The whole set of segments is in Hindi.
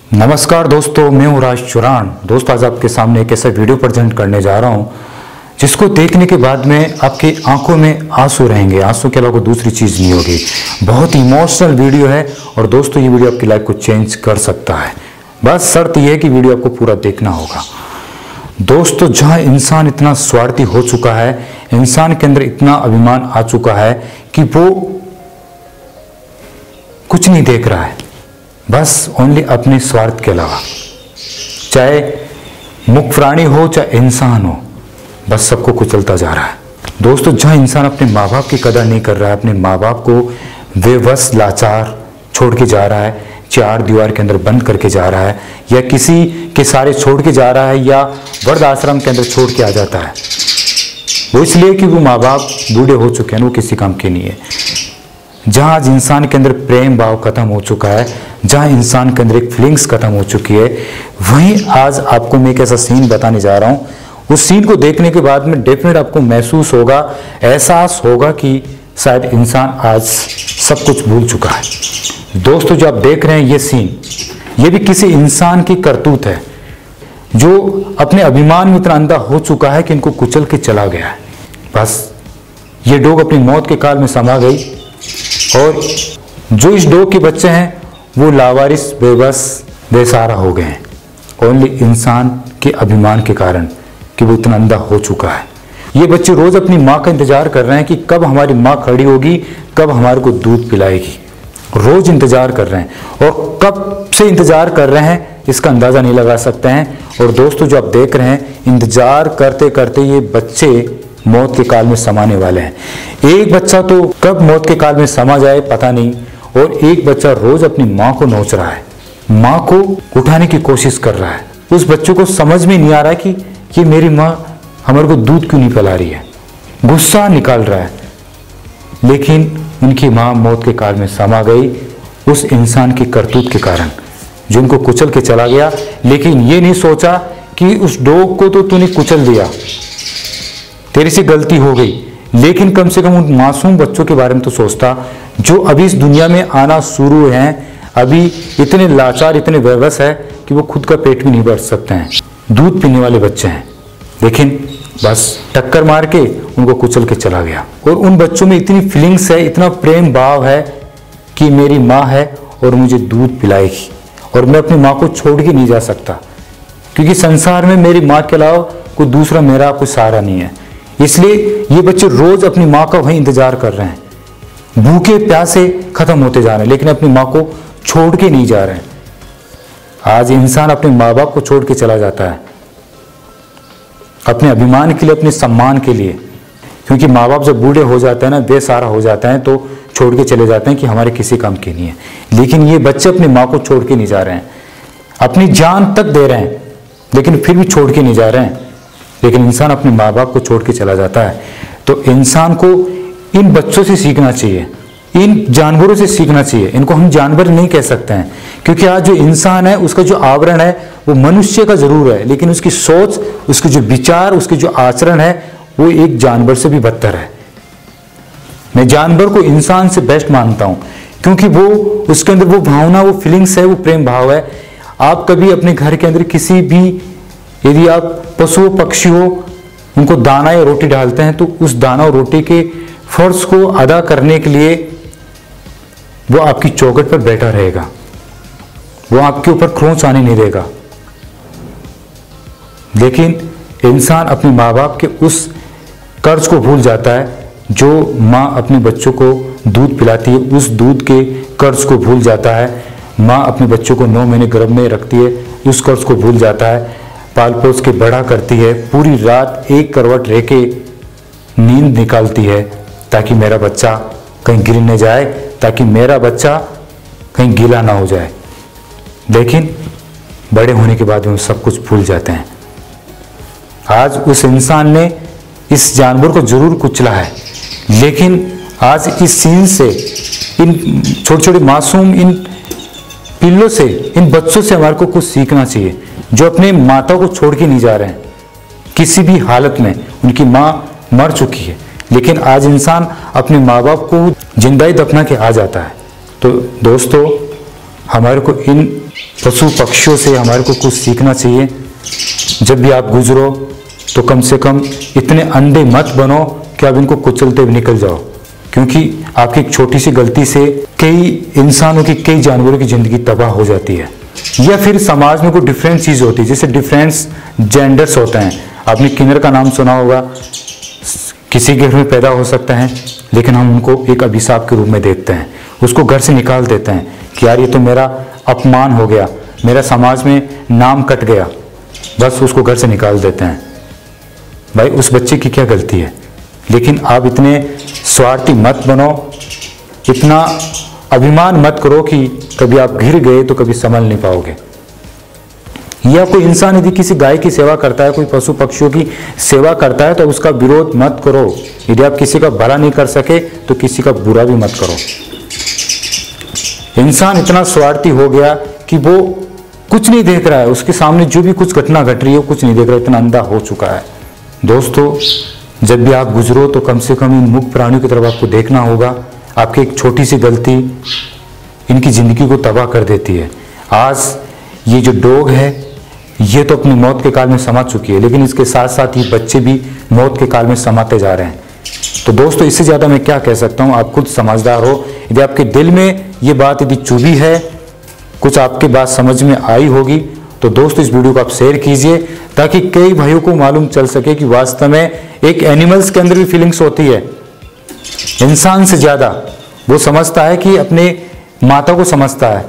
नमस्कार दोस्तों, मैं हूं राज चुरान। दोस्तों, आज आपके सामने एक ऐसा वीडियो प्रेजेंट करने जा रहा हूं जिसको देखने के बाद में आपकी आंखों में आंसू रहेंगे। आंसू के अलावा दूसरी चीज़ नहीं होगी। बहुत इमोशनल वीडियो है और दोस्तों ये वीडियो आपकी लाइफ को चेंज कर सकता है। बस शर्त यह है कि वीडियो आपको पूरा देखना होगा। दोस्तों, जहाँ इंसान इतना स्वार्थी हो चुका है, इंसान के अंदर इतना अभिमान आ चुका है कि वो कुछ नहीं देख रहा है, बस ओनली अपने स्वार्थ के अलावा। चाहे मुक्त प्राणी हो चाहे इंसान हो, बस सबको कुचलता जा रहा है। दोस्तों, जहाँ इंसान अपने माँ बाप की कदर नहीं कर रहा है, अपने माँ बाप को बेबस लाचार छोड़ के जा रहा है, चार दीवार के अंदर बंद करके जा रहा है, या किसी के सारे छोड़ के जा रहा है, या वृद्ध आश्रम के अंदर छोड़ के आ जाता है, वो इसलिए कि वो माँ बाप बूढ़े हो चुके हैं, वो किसी काम के नहीं है। जहाँ आज इंसान के अंदर प्रेम भाव खत्म हो चुका है, जहाँ इंसान के अंदर एक फीलिंग्स खत्म हो चुकी है, वहीं आज आपको मैं एक ऐसा सीन बताने जा रहा हूँ। उस सीन को देखने के बाद में डेफिनेट आपको महसूस होगा, एहसास होगा कि शायद इंसान आज सब कुछ भूल चुका है। दोस्तों, जो आप देख रहे हैं ये सीन, ये भी किसी इंसान की करतूत है जो अपने अभिमान में इतना अंधा हो चुका है कि इनको कुचल के चला गया है। बस ये डॉग अपनी मौत के काल में समा गई और जो इस डॉग के बच्चे हैं वो लावारिस, बेबस, बेसहारा हो गए हैं, ओनली इंसान के अभिमान के कारण कि वो इतना अंधा हो चुका है। ये बच्चे रोज अपनी माँ का इंतजार कर रहे हैं कि कब हमारी माँ खड़ी होगी, कब हमारे को दूध पिलाएगी। रोज इंतजार कर रहे हैं और कब से इंतजार कर रहे हैं इसका अंदाजा नहीं लगा सकते हैं। और दोस्तों, जो आप देख रहे हैं, इंतजार करते करते ये बच्चे मौत के काल में समाने वाले हैं। एक बच्चा तो कब मौत के काल में समा जाए पता नहीं, और एक बच्चा रोज अपनी माँ को नोच रहा है, माँ को उठाने की कोशिश कर रहा है। उस बच्चे को समझ में नहीं आ रहा है कि ये मेरी माँ हमारे को दूध क्यों नहीं पिला रही है, गुस्सा निकाल रहा है। लेकिन उनकी माँ मौत के काल में समा गई उस इंसान की करतूत के कारण, जो उनको कुचल के चला गया। लेकिन ये नहीं सोचा कि उस डॉग को तो तूने कुचल दिया, तेरी से गलती हो गई, लेकिन कम से कम उन मासूम बच्चों के बारे में तो सोचता जो अभी इस दुनिया में आना शुरू हैं, अभी इतने लाचार, इतने बेबस है कि वो खुद का पेट भी नहीं भर सकते हैं, दूध पीने वाले बच्चे हैं। लेकिन बस टक्कर मार के उनको कुचल के चला गया। और उन बच्चों में इतनी फीलिंग्स है, इतना प्रेम भाव है कि मेरी माँ है और मुझे दूध पिलाएगी और मैं अपनी माँ को छोड़ के नहीं जा सकता, क्योंकि संसार में मेरी माँ के अलावा कोई दूसरा मेरा कोई सहारा नहीं है। इसलिए ये बच्चे रोज अपनी माँ का वही इंतजार कर रहे हैं, भूखे प्यासे खत्म होते जा रहे हैं, लेकिन अपनी माँ को छोड़ के नहीं जा रहे हैं। आज इंसान अपने माँ बाप को छोड़ के चला जाता है अपने अभिमान के लिए, अपने सम्मान के लिए, क्योंकि माँ बाप जब बूढ़े हो जाते हैं ना, बेसहारा हो जाते हैं, तो छोड़ के चले जाते हैं कि हमारे किसी काम के नहीं है। लेकिन ये बच्चे अपनी माँ को छोड़ के नहीं जा रहे हैं, अपनी जान तक दे रहे हैं, लेकिन फिर भी छोड़ के नहीं जा रहे हैं। लेकिन इंसान अपने माँ बाप को छोड़ के चला जाता है। तो इंसान को इन बच्चों से सीखना चाहिए, इन जानवरों से सीखना चाहिए। इनको हम जानवर नहीं कह सकते हैं, क्योंकि आज जो इंसान है उसका जो आवरण है वो मनुष्य का जरूर है, लेकिन उसकी सोच, उसके जो विचार, उसके जो आचरण है वो एक जानवर से भी बदतर है। मैं जानवर को इंसान से बेस्ट मानता हूं, क्योंकि वो उसके अंदर वो भावना, वो फीलिंग्स है, वो प्रेम भाव है। आप कभी अपने घर के अंदर किसी भी, यदि आप पशु पक्षी हो, उनको दाना या रोटी डालते हैं, तो उस दाना और रोटी के फर्ज को अदा करने के लिए वो आपकी चौखट पर बैठा रहेगा, वो आपके ऊपर खरोंच आने नहीं देगा। लेकिन इंसान अपने माँ बाप के उस कर्ज को भूल जाता है, जो माँ अपने बच्चों को दूध पिलाती है, उस दूध के कर्ज को भूल जाता है। माँ अपने बच्चों को 9 महीने गर्भ में रखती है, उस कर्ज को भूल जाता है, पाल पोस के बड़ा करती है, पूरी रात एक करवट रह के नींद निकालती है ताकि मेरा बच्चा कहीं गिर न जाए, ताकि मेरा बच्चा कहीं गीला ना हो जाए। लेकिन बड़े होने के बाद वो सब कुछ भूल जाते हैं। आज उस इंसान ने इस जानवर को जरूर कुचला है, लेकिन आज इस सीन से, इन छोटे छोटे मासूम, इन पिल्लों से, इन बच्चों से हमारे को कुछ सीखना चाहिए, जो अपने माता को छोड़ के नहीं जा रहे हैं किसी भी हालत में। उनकी माँ मर चुकी है, लेकिन आज इंसान अपने माँ बाप को जिंदा ही दफना के आ जाता है। तो दोस्तों, हमारे को इन पशु पक्षियों से हमारे को कुछ सीखना चाहिए। जब भी आप गुजरो तो कम से कम इतने अंधे मत बनो कि आप इनको कुचलते हुए निकल जाओ, क्योंकि आपकी एक छोटी सी गलती से कई इंसानों की, कई जानवरों की जिंदगी तबाह हो जाती है। या फिर समाज में कोई डिफरेंट चीज होती है, जैसे डिफरेंट जेंडर्स होते हैं। आपने किन्नर का नाम सुना होगा, किसी के घर में पैदा हो सकता है, लेकिन हम उनको एक अभिशाप के रूप में देखते हैं, उसको घर से निकाल देते हैं कि यार ये तो मेरा अपमान हो गया, मेरा समाज में नाम कट गया, बस उसको घर से निकाल देते हैं। भाई उस बच्चे की क्या गलती है? लेकिन आप इतने स्वार्थी मत बनो, इतना अभिमान मत करो कि कभी आप गिर गए तो कभी संभल नहीं पाओगे। या कोई इंसान यदि किसी गाय की सेवा करता है, कोई पशु पक्षियों की सेवा करता है, तो उसका विरोध मत करो। यदि आप किसी का भला नहीं कर सके तो किसी का बुरा भी मत करो। इंसान इतना स्वार्थी हो गया कि वो कुछ नहीं देख रहा है, उसके सामने जो भी कुछ घटना घट रही है वो कुछ नहीं देख रहा, इतना अंधा हो चुका है। दोस्तों, जब भी आप गुजरो तो कम से कम इन मूक प्राणियों की तरफ आपको देखना होगा। आपकी एक छोटी सी गलती इनकी जिंदगी को तबाह कर देती है। आज ये जो डॉग है ये तो अपनी मौत के काल में समा चुकी है, लेकिन इसके साथ साथ ये बच्चे भी मौत के काल में समाते जा रहे हैं। तो दोस्तों, इससे ज्यादा मैं क्या कह सकता हूँ, आप खुद समझदार हो। यदि आपके दिल में ये बात यदि चुभी है, कुछ आपके बात समझ में आई होगी, तो दोस्तों इस वीडियो को आप शेयर कीजिए, ताकि कई भाइयों को मालूम चल सके कि वास्तव में एक एनिमल्स के अंदर भी फीलिंग्स होती है। इंसान से ज्यादा वो समझता है कि अपने माता को समझता है,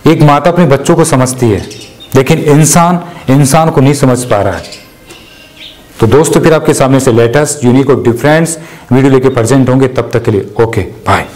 एक माता अपने बच्चों को समझती है, लेकिन इंसान को नहीं समझ पा रहा है। तो दोस्तों, फिर आपके सामने से लेटेस्ट, यूनिक और डिफरेंट वीडियो लेके प्रेजेंट होंगे। तब तक के लिए ओके बाय।